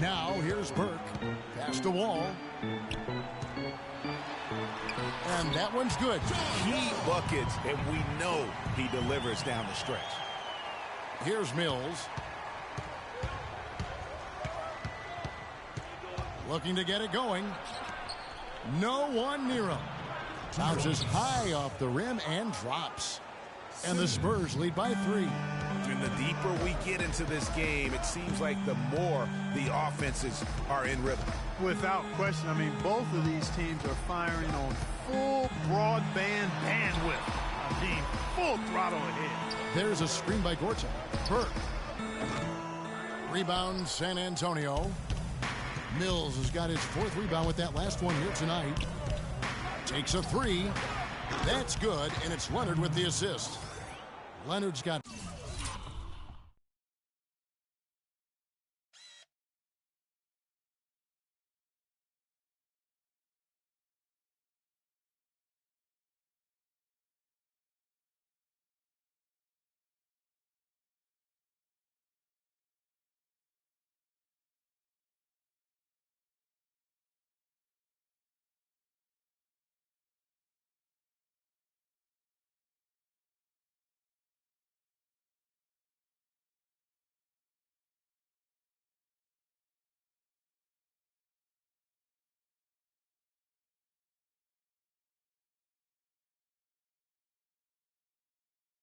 Now here's Burke. Pass to Wall. And that one's good. Key buckets, and we know he delivers down the stretch. Here's Mills. Looking to get it going. No one near him. Bounces high off the rim and drops. And the Spurs lead by 3. And the deeper we get into this game, it seems like the more the offenses are in rhythm. Without question. I mean, both of these teams are firing on full broadband bandwidth. I mean, full throttle ahead. There's a screen by Gortat. Burke. Rebound, San Antonio. Mills has got his 4th rebound with that last one here tonight. Takes a 3. That's good, and it's Leonard with the assist. Leonard's got...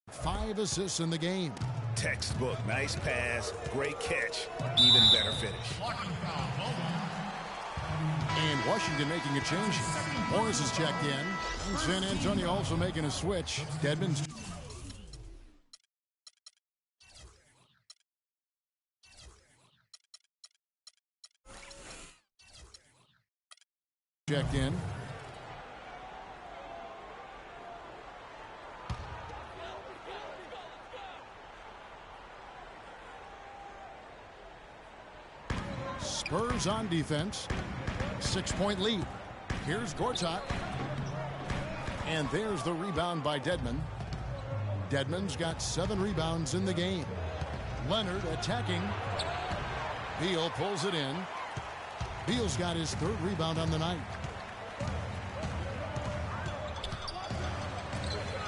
Five assists in the game. Textbook. Nice pass. Great catch. Even better finish. And Washington making a change. Morris is checked in. And San Antonio also making a switch. Dedmon's checked in. Spurs on defense. 6-point lead. Here's Gortat. And there's the rebound by Dedmon. Dedmon's got 7 rebounds in the game. Leonard attacking. Beal pulls it in. Beal's got his 3rd rebound on the night.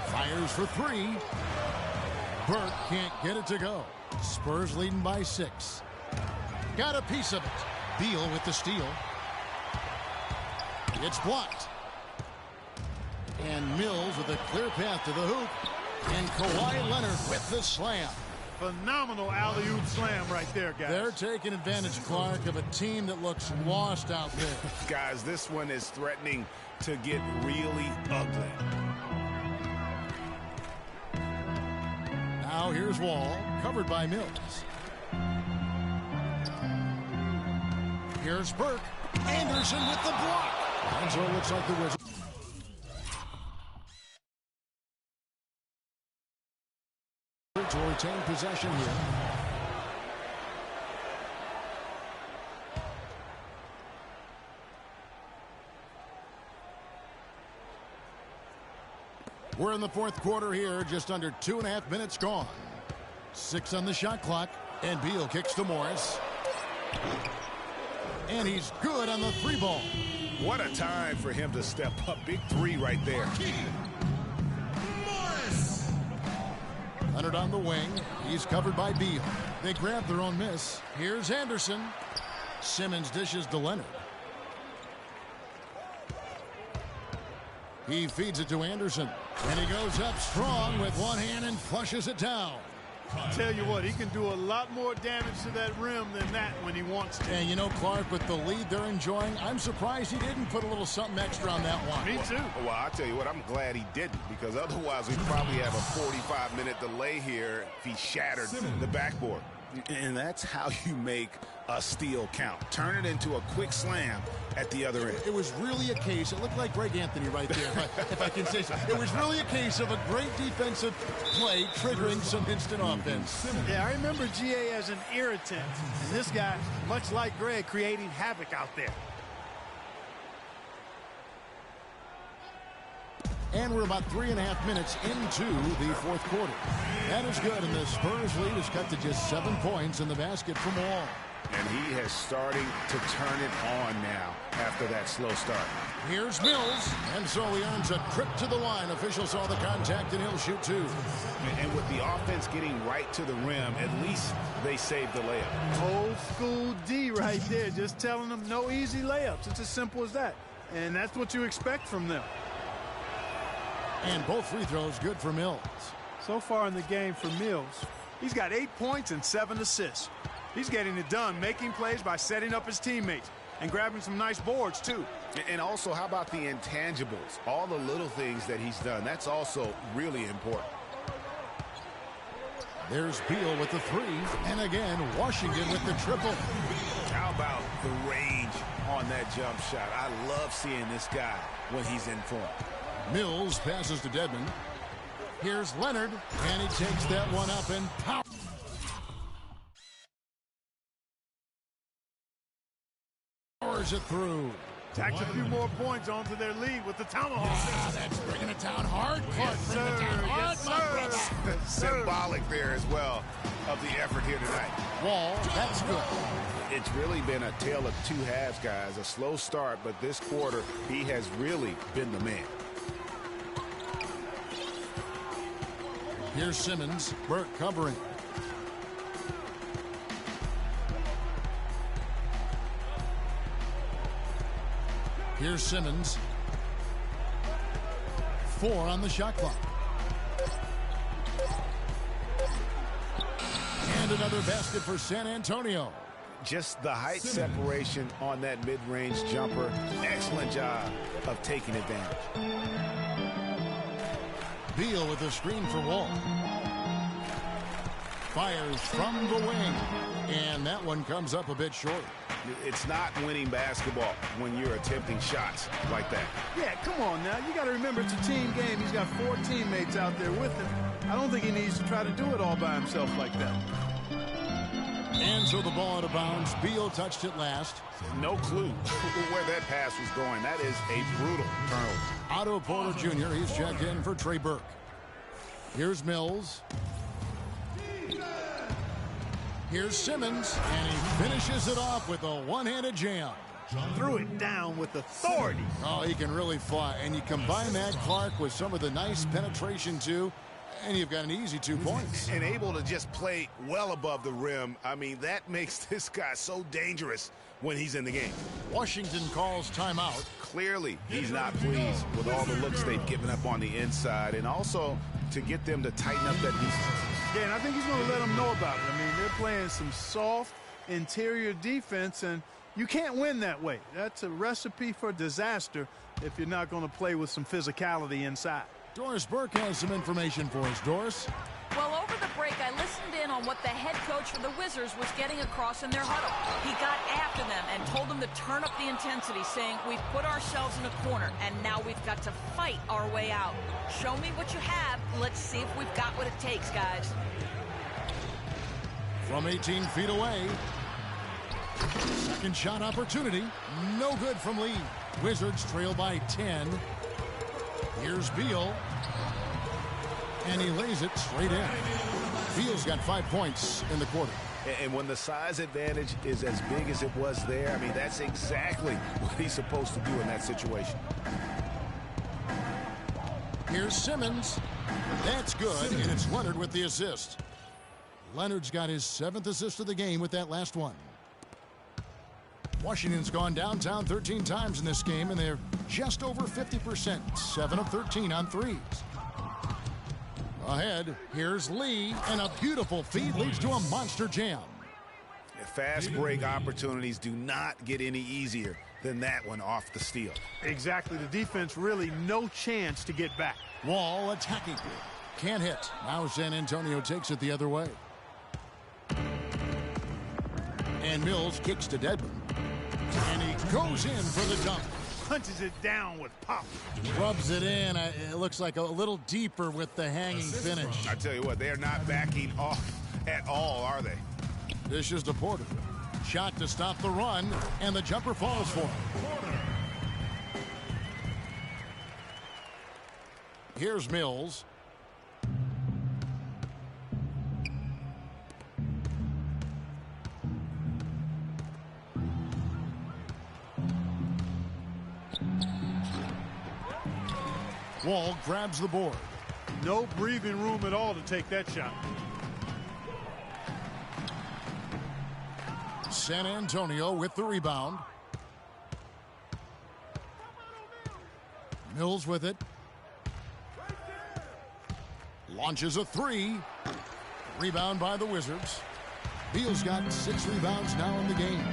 Fires for 3. Burke can't get it to go. Spurs leading by 6. Got a piece of it. Beal with the steal. It's blocked. And Mills with a clear path to the hoop. And Kawhi Leonard with the slam. Phenomenal alley-oop slam right there, guys. They're taking advantage, Clark, of a team that looks lost out there. Guys, this one is threatening to get really ugly. Now here's Wall, covered by Mills. Here's Burke. Anderson with the block. And so it looks like the Wizards will retain possession here. We're in the 4th quarter here, just under 2.5 minutes gone. 6 on the shot clock, and Beal kicks to Morris. And he's good on the 3-ball. What a time for him to step up. Big 3 right there. Morris. Leonard on the wing. He's covered by Beal. They grab their own miss. Here's Anderson. Simmons dishes to Leonard. He feeds it to Anderson. And he goes up strong with one hand and flushes it down. Tell you what, he can do a lot more damage to that rim than that when he wants to. And you know, Clark, with the lead they're enjoying, I'm surprised he didn't put a little something extra on that one. Me too. Well, I'll tell you what, I'm glad he didn't, because otherwise we'd probably have a 45-minute delay here if he shattered the backboard. And that's how you make a steal count. Turn it into a quick slam at the other end. It was really a case, it looked like Greg Anthony right there, if I can say so. It was really a case of a great defensive play triggering some instant offense. Yeah, I remember GA as an irritant. And this guy, much like Greg, creating havoc out there. And we're about 3.5 minutes into the fourth quarter. That is good, and the Spurs lead is cut to just 7 points in the basket from Wall. And he has starting to turn it on now after that slow start. Here's Mills, and so he earns a trip to the line. Official saw the contact, and he'll shoot two. And with the offense getting right to the rim, at least they saved the layup. Old school D right there, just telling them no easy layups. It's as simple as that. And that's what you expect from them. And both free throws good for Mills. So far in the game for Mills, he's got 8 points and 7 assists. He's getting it done, making plays by setting up his teammates and grabbing some nice boards, too. And also, how about the intangibles? All the little things that he's done. That's also really important. There's Beal with the three. And again, Washington with the triple. How about the range on that jump shot? I love seeing this guy when he's in form. Mills passes to Dedmon. Here's Leonard, and he takes that one up and powers it through. Tacked a few more points onto their lead with the tomahawk. Ah, that's bringing it down hard. Clark, Yes, bringing it down hard, yes, my sir. brother. Symbolic there as well of the effort here tonight. Wall, that's good. It's really been a tale of two halves, guys. A slow start, but this quarter, he has really been the man. Here's Simmons. Burke covering. Here's Simmons. 4 on the shot clock. And another basket for San Antonio. Just the height separation on that mid-range jumper. Excellent job of taking advantage. Beal with a screen for Wall. Fires from the wing. And that one comes up a bit short. It's not winning basketball when you're attempting shots like that. Yeah, come on now. You got to remember it's a team game. He's got 4 teammates out there with him. I don't think he needs to try to do it all by himself like that. And so the ball out of bounds. Beal touched it last. No clue where that pass was going. That is a brutal turnover. Otto Porter Jr., he's checked in for Trey Burke. Here's Mills. Here's Simmons, and he finishes it off with a one-handed jam. Threw it down with authority. Oh, he can really fly. And you combine that, Clark, with some of the nice penetration, too, and you've got an easy 2 points. And able to just play well above the rim. I mean, that makes this guy so dangerous when he's in the game. Washington calls timeout. Clearly, he's not pleased with all the looks they've given up on the inside, and also to get them to tighten up that defense. Yeah, and I think he's going to let them know about it. I mean, they're playing some soft interior defense, and you can't win that way. That's a recipe for disaster if you're not going to play with some physicality inside. Doris Burke has some information for us. Doris? Well, over the break, I listened in on what the head coach for the Wizards was getting across in their huddle. He got after them and told them to turn up the intensity, saying, we've put ourselves in a corner, and now we've got to fight our way out. Show me what you have. Let's see if we've got what it takes, guys. From 18 feet away. Second shot opportunity. No good from Lee. Wizards trail by 10. Here's Beal. And he lays it straight in. Beal's got 5 points in the quarter. And when the size advantage is as big as it was there, I mean, that's exactly what he's supposed to do in that situation. Here's Simmons. That's good, and it's Leonard with the assist. Leonard's got his 7th assist of the game with that last one. Washington's gone downtown 13 times in this game, and they're just over 50%. 7 of 13 on threes. Ahead, here's Lee, and a beautiful feed leads to a monster jam. Fast break opportunities do not get any easier than that one off the steal. Exactly. The defense really no chance to get back. Wall attacking. Can't hit. Now San Antonio takes it the other way. And Mills kicks to Dedmon. And he goes in for the dunk. Punches it down with pop. Rubs it in. It looks like a little deeper with the hanging finish. I tell you what, they're not backing off at all, are they? This is to Porter. Shot to stop the run, and the jumper falls for him. Here's Mills. Wall grabs the board. No breathing room at all to take that shot. San Antonio with the rebound. Mills with it. Launches a three. Rebound by the Wizards. Beal's got 6 rebounds now in the game.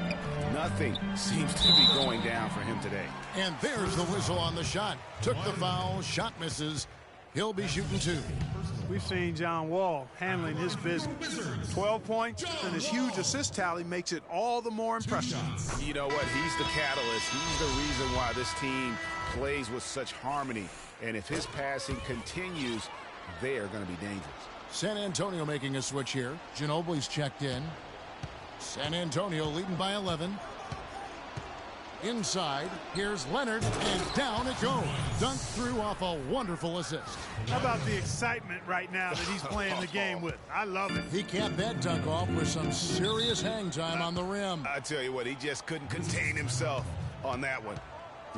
Nothing seems to be going down for him today. And there's the whistle on the shot. Took the foul. Shot misses. He'll be shooting 2. We've seen John Wall handling his business. 12 points and his huge assist tally makes it all the more impressive. You know what? He's the catalyst. He's the reason why this team plays with such harmony. And if his passing continues, they are going to be dangerous. San Antonio making a switch here. Ginobili's checked in. San Antonio leading by 11. Inside, here's Leonard, and down it goes. Dunked through off a wonderful assist. How about the excitement right now that he's playing the game with? I love it. He capped that dunk off with some serious hang time on the rim. I tell you what, he just couldn't contain himself on that one.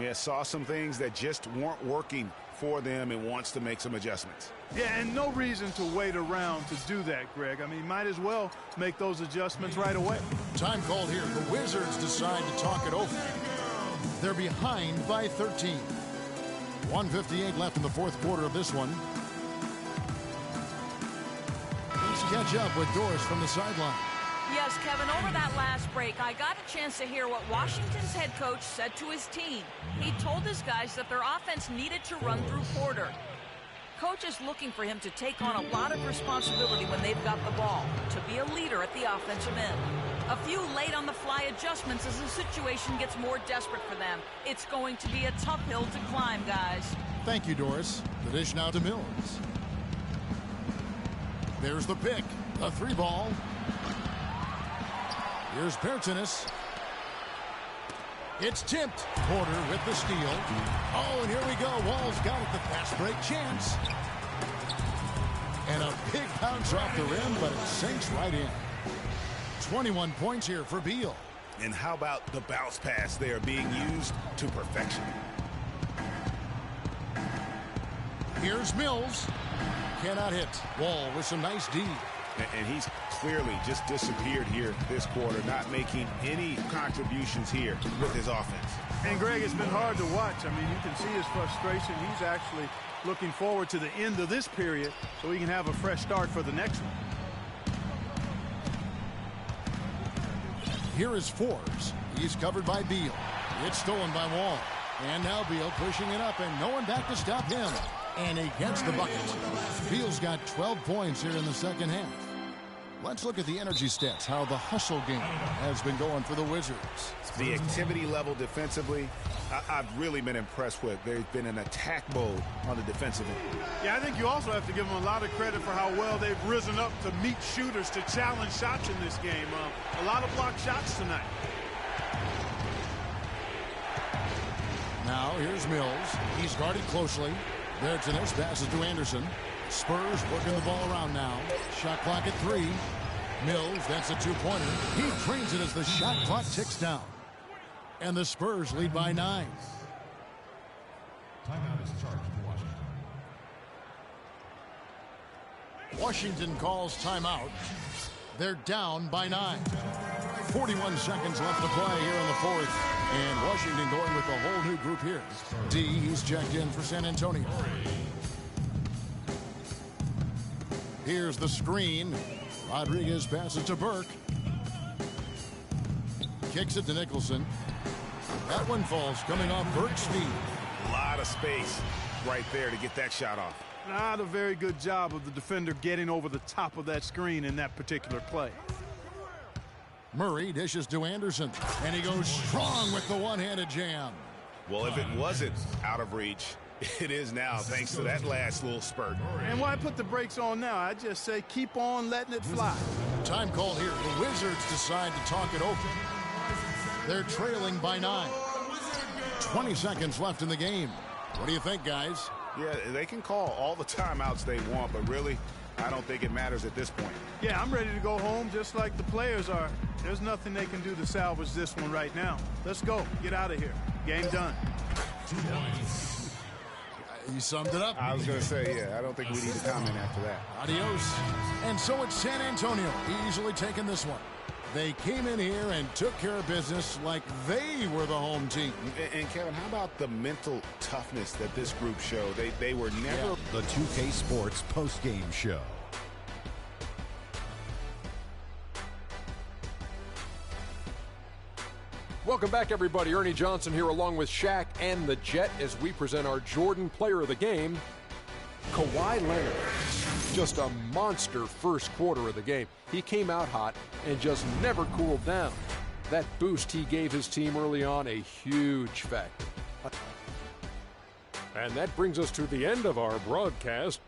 Yeah, saw some things that just weren't working for them and wants to make some adjustments. Yeah, and no reason to wait around to do that, Greg. I mean, might as well make those adjustments right away. Time called here. The Wizards decide to talk it over. They're behind by 13. 1:58 left in the fourth quarter of this one. Let's catch up with Doris from the sideline. Yes, Kevin, over that last break, I got a chance to hear what Washington's head coach said to his team. He told his guys that their offense needed to run through Porter. Coach is looking for him to take on a lot of responsibility when they've got the ball, to be a leader at the offensive end. A few late-on-the-fly adjustments as the situation gets more desperate for them. It's going to be a tough hill to climb, guys. Thank you, Doris. The dish now to Mills. There's the pick. A 3-ball. Here's Bertanis. It's tipped. Porter with the steal. Oh, and here we go. Wall's got it. The fast break chance. And a big bounce off the rim, but it sinks right in. 21 points here for Beal. And how about the bounce pass there being used to perfection? Here's Mills. Cannot hit. Wall with some nice D. And he's clearly just disappeared here this quarter, not making any contributions here with his offense. And, Greg, it's been hard to watch. I mean, you can see his frustration. He's actually looking forward to the end of this period so he can have a fresh start for the next one. Here is Forbes. He's covered by Beal. It's stolen by Wall. And now Beal pushing it up, and no one back to stop him. And he gets the bucket. Beal's got 12 points here in the second half. Let's look at the energy stats, how the hustle game has been going for the Wizards. The activity level defensively, I've really been impressed with. There's been an attack mode on the defensive end. Yeah, I think you also have to give them a lot of credit for how well they've risen up to meet shooters, to challenge shots in this game. A lot of blocked shots tonight. Now here's Mills. He's guarded closely. Bertanis passes to Anderson. Spurs working the ball around now. Shot clock at 3. Mills, that's a 2-pointer. He drains it as the shot clock ticks down. And the Spurs lead by 9. Timeout is charged to Washington. Washington calls timeout. They're down by 9. 41 seconds left to play here in the fourth. And Washington going with a whole new group here. D, he's checked in for San Antonio. Here's the screen. Rodriguez passes to Burke. Kicks it to Nicholson. That one falls coming off Burke's feet. A lot of space right there to get that shot off. Not a very good job of the defender getting over the top of that screen in that particular play. Murray dishes to Anderson, and he goes strong with the one-handed jam. Well, if it wasn't out of reach, it is now, thanks to that last little spurt. And why put the brakes on now? I just say keep on letting it fly. Time called here. The Wizards decide to talk it over. They're trailing by 9. 20 seconds left in the game. What do you think, guys? Yeah, they can call all the timeouts they want, but really, I don't think it matters at this point. Yeah, I'm ready to go home just like the players are. There's nothing they can do to salvage this one right now. Let's go. Get out of here. Game done. You summed it up. I was going to say, yeah, I don't think we need to comment after that. Adios. And so it's San Antonio easily taking this one. They came in here and took care of business like they were the home team. And Kevin, how about the mental toughness that this group showed? They were never... The 2K Sports post-game show. Welcome back, everybody. Ernie Johnson here along with Shaq and the Jet as we present our Jordan Player of the Game, Kawhi Leonard. Just a monster first quarter of the game. He came out hot and just never cooled down. That boost he gave his team early on, a huge factor. And that brings us to the end of our broadcast.